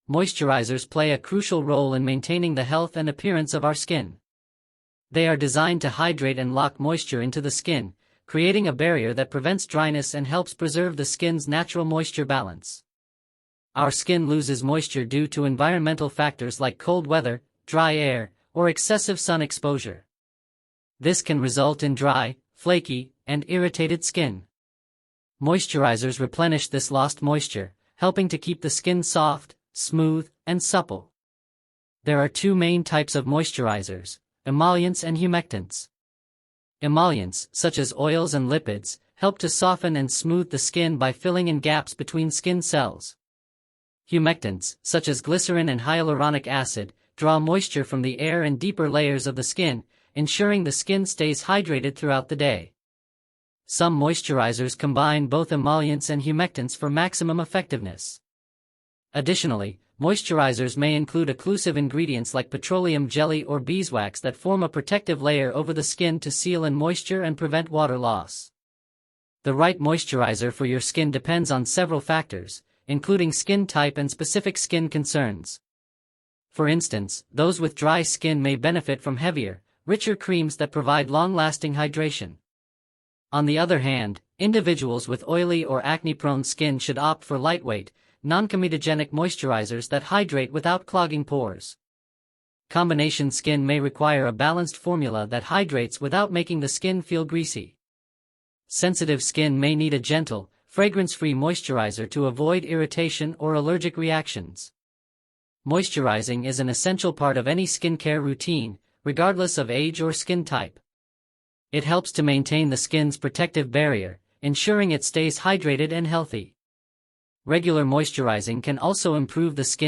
Moisturizers play a crucial role in maintaining the health and appearance of our skin. They are designed to hydrate and lock moisture into the skin, creating a barrier that prevents dryness and helps preserve the skin's natural moisture balance. Our skin loses moisture due to environmental factors like cold weather, dry air, or excessive sun exposure. This can result in dry, flaky, and irritated skin. Moisturizers replenish this lost moisture, helping to keep the skin soft, smooth, and supple. There are two main types of moisturizers: emollients and humectants. Emollients, such as oils and lipids, help to soften and smooth the skin by filling in gaps between skin cells. Humectants, such as glycerin and hyaluronic acid, draw moisture from the air and deeper layers of the skin, ensuring the skin stays hydrated throughout the day. Some moisturizers combine both emollients and humectants for maximum effectiveness. Additionally, moisturizers may include occlusive ingredients like petroleum jelly or beeswax that form a protective layer over the skin to seal in moisture and prevent water loss. The right moisturizer for your skin depends on several factors, including skin type and specific skin concerns. For instance, those with dry skin may benefit from heavier, richer creams that provide long-lasting hydration. On the other hand, individuals with oily or acne-prone skin should opt for lightweight, non-comedogenic moisturizers that hydrate without clogging pores. Combination skin may require a balanced formula that hydrates without making the skin feel greasy. Sensitive skin may need a gentle, fragrance-free moisturizer to avoid irritation or allergic reactions. Moisturizing is an essential part of any skincare routine, regardless of age or skin type. It helps to maintain the skin's protective barrier, ensuring it stays hydrated and healthy. Regular moisturizing can also improve the skin